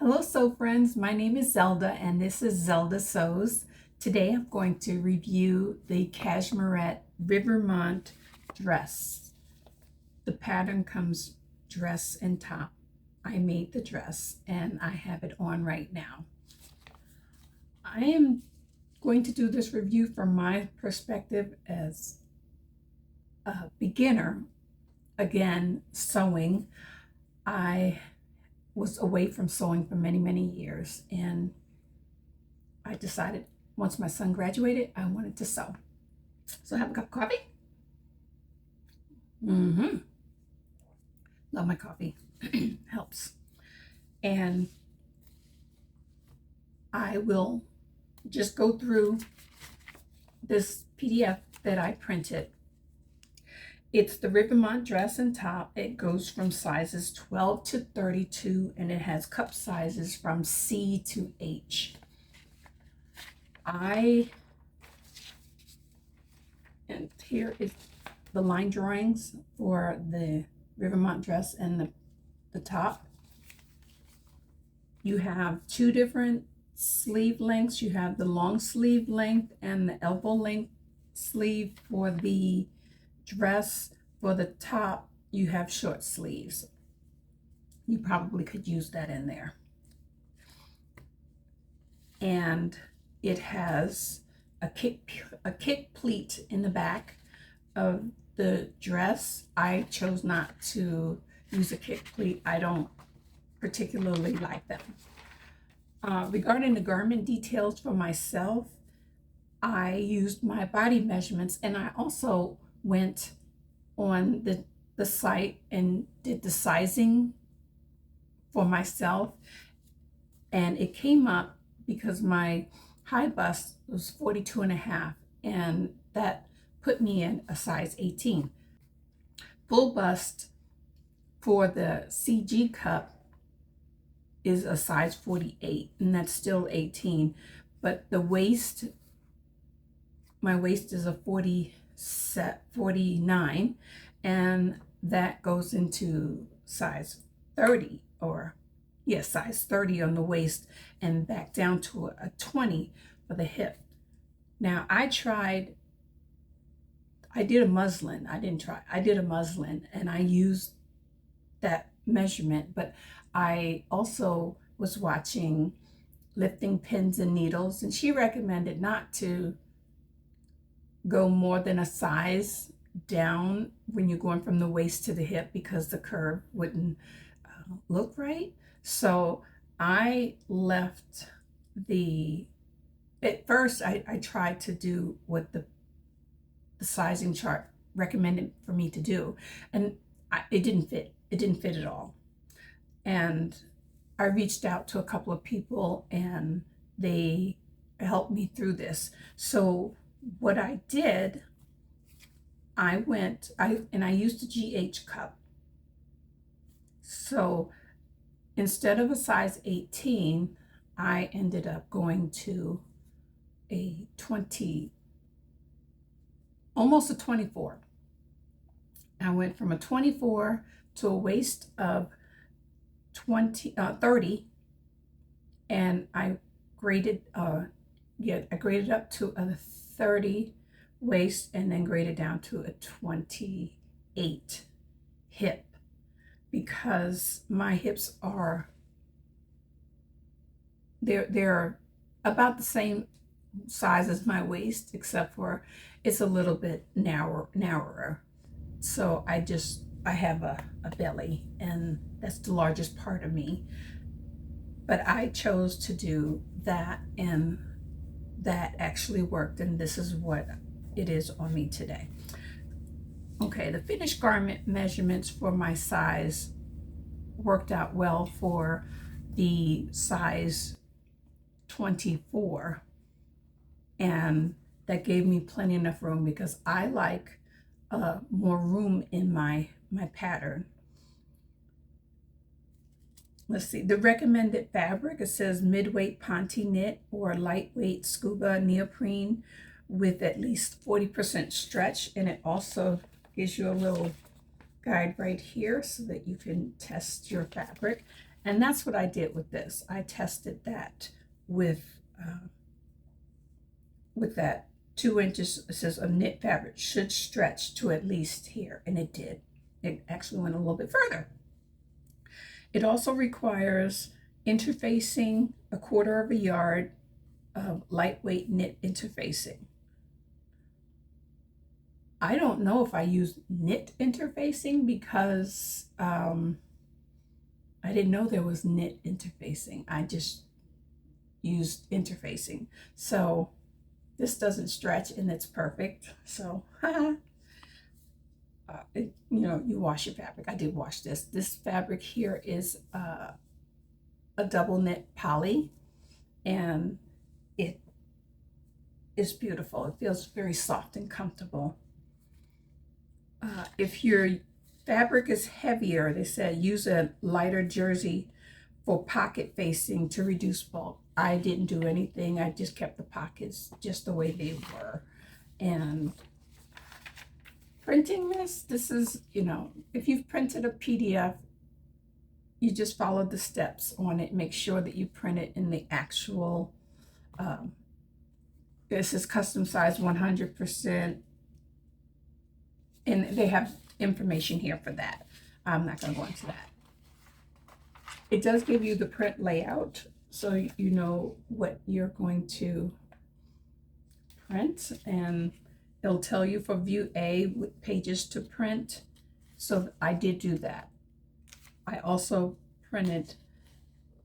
Hello, sew friends. My name is Zelda, and this is Zelda Sews. Today I'm going to review the Cashmerette Rivermont dress. The pattern comes dress and top. I made the dress, and I have it on right now. I am going to do this review from my perspective as a beginner, again, sewing. I was away from sewing for many, many years, and I decided once my son graduated, I wanted to sew. So I have a cup of coffee. Love my coffee. Helps. And I will just go through this PDF that I printed. It's the Rivermont dress and top. It goes from sizes 12 to 32, and it has cup sizes from C to H. And here is the line drawings for the Rivermont dress and the top. You have two different sleeve lengths. You have the long sleeve length and the elbow length sleeve for the dress. For the top, you have short sleeves. You probably could use that in there. And it has a kick pleat in the back of the dress. I chose not to use a kick pleat. I don't particularly like them. Regarding the garment details for myself, I used my body measurements, and I also went on the site and did the sizing for myself, and it came up because my high bust was 42.5, and that put me in a size 18. Full bust for the CG cup is a size 48, and that's still 18, but the waist, my waist is a 49, and that goes into size 30, size 30 on the waist, and back down to a 20 for the hip. Now I did a muslin. I did a muslin, and I used that measurement, but I also was watching Lifting Pins and Needles, and she recommended not to go more than a size down when you're going from the waist to the hip, because the curve wouldn't look right. So I left at first I tried to do what the sizing chart recommended for me to do, and it didn't fit. It didn't fit at all. And I reached out to a couple of people, and they helped me through this. So what I did, I used a GH cup. So instead of a size 18, I ended up going to a 20, almost a 24. I went from a 24 to a waist of 30, and I graded I graded up to a 30 waist, and then graded down to a 28 hip, because my hips are they're about the same size as my waist, except for it's a little bit narrower. So I have a belly, and that's the largest part of me. But I chose to do that, and that actually worked, and this is what it is on me today. Okay, the finished garment measurements for my size worked out well for the size 24, and that gave me plenty enough room, because I like more room in my pattern. Let's see, the recommended fabric, it says mid-weight ponte knit or lightweight scuba neoprene with at least 40% stretch, and it also gives you a little guide right here so that you can test your fabric. And that's what I did with this. I tested that with that 2 inches. It says a knit fabric should stretch to at least here, and it did. It actually went a little bit further. It also requires interfacing 1/4 of a yard of lightweight knit interfacing. I don't know if I use knit interfacing because I didn't know there was knit interfacing. I just used interfacing. So this doesn't stretch and it's perfect. So, you know, you wash your fabric. I did wash this. This fabric here is a double knit poly, and it is beautiful. It feels very soft and comfortable. If your fabric is heavier, they said use a lighter jersey for pocket facing to reduce bulk. I didn't do anything. I just kept the pockets just the way they were. And printing this is, you know, if you've printed a PDF, you just follow the steps on it. Make sure that you print it in the actual, this is custom size 100%. And they have information here for that. I'm not going to go into that. It does give you the print layout, so you know what you're going to print, and it'll tell you for view A what pages to print. So I did do that. I also printed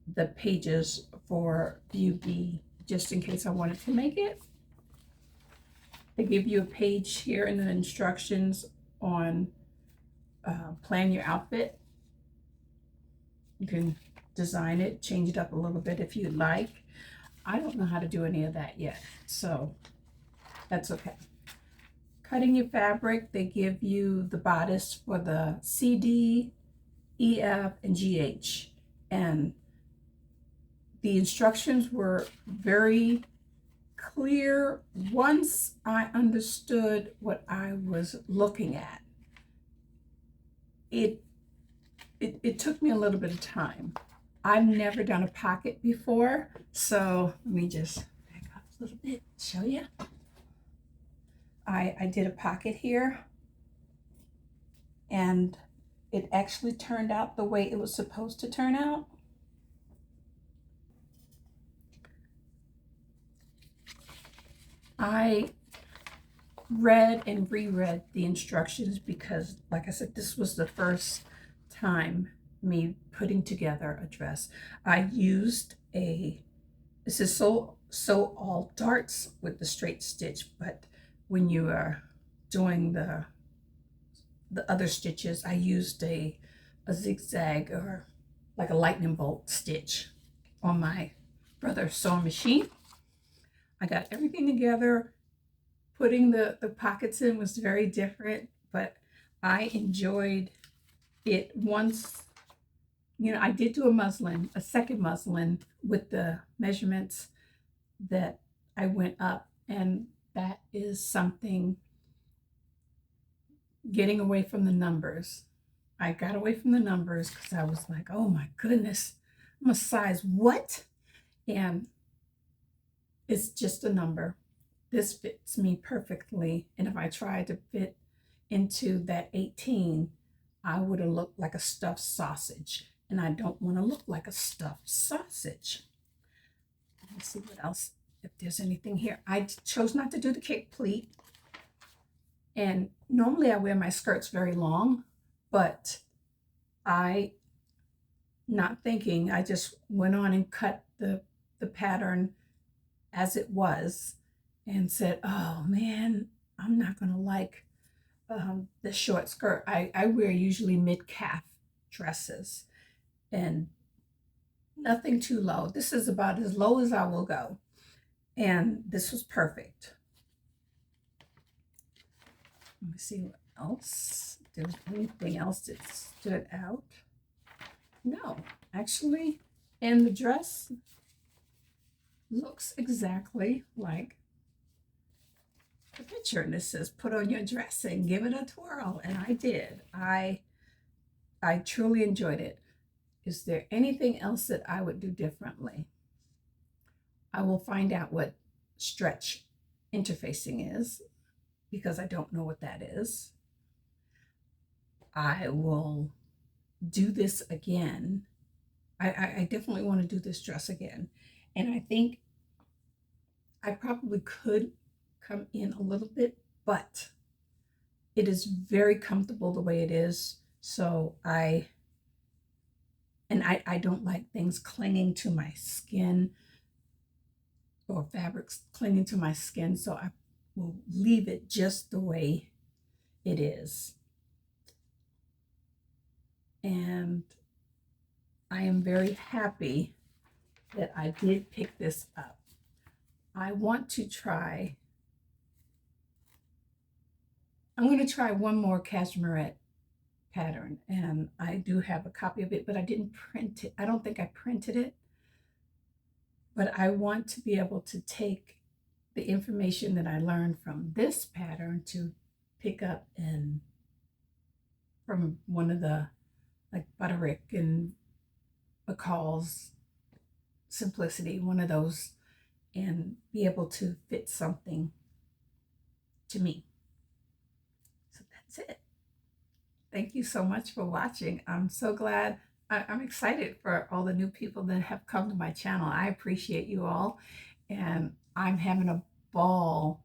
the pages for view B just in case I wanted to make it. They give you a page here in the instructions on plan your outfit. You can design it, change it up a little bit if you'd like. I don't know how to do any of that yet, so that's okay. Cutting your fabric, they give you the bodice for the CD, EF, and GH. And the instructions were very clear once I understood what I was looking at. It took me a little bit of time. I've never done a pocket before, so let me just back up a little bit, show you. I did a pocket here, and it actually turned out the way it was supposed to turn out. I read and reread the instructions because, like I said, this was the first time me putting together a dress. I used this is sew all darts with the straight stitch, but when you are doing the other stitches, I used a zigzag or like a lightning bolt stitch on my brother's sewing machine. I got everything together. Putting the pockets in was very different, but I enjoyed it. Once, you know, I did do a second muslin with the measurements that I went up, and that is something, getting away from the numbers. I got away from the numbers because I was like, oh my goodness, I'm a size what? And it's just a number. This fits me perfectly. And if I tried to fit into that 18, I would have looked like a stuffed sausage. And I don't want to look like a stuffed sausage. Let me see what else, if there's anything here. I chose not to do the kick pleat. And normally I wear my skirts very long, but not thinking, I just went on and cut the pattern as it was and said, oh man, I'm not going to like the short skirt. I wear usually mid-calf dresses and nothing too low. This is about as low as I will go. And this was perfect. Let me see what else. If there was anything else that stood out. No, actually, and the dress looks exactly like the picture. And it says, put on your dress and give it a twirl. And I did. I truly enjoyed it. Is there anything else that I would do differently? I will find out what stretch interfacing is because I don't know what that is. I will do this again. I definitely want to do this dress again. And I think I probably could come in a little bit, but it is very comfortable the way it is. So I don't like things clinging to my skin or fabrics clinging to my skin. So I will leave it just the way it is. And I am very happy that I did pick this up. I want to try, I'm going to try one more Cashmerette pattern, and I do have a copy of it, but I didn't print it. I don't think I printed it, but I want to be able to take the information that I learned from this pattern to pick up and from one of the, like Butterick and McCall's Simplicity, one of those, and be able to fit something to me. So that's it. Thank you so much for watching. I'm so glad. I'm excited for all the new people that have come to my channel. I appreciate you all, and I'm having a ball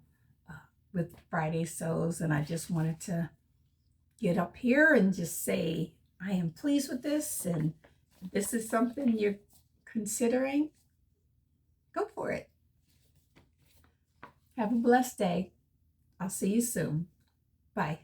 with Friday Sews, and I just wanted to get up here and just say I am pleased with this, and if this is something you're considering, go for it. Have a blessed day. I'll see you soon. Bye.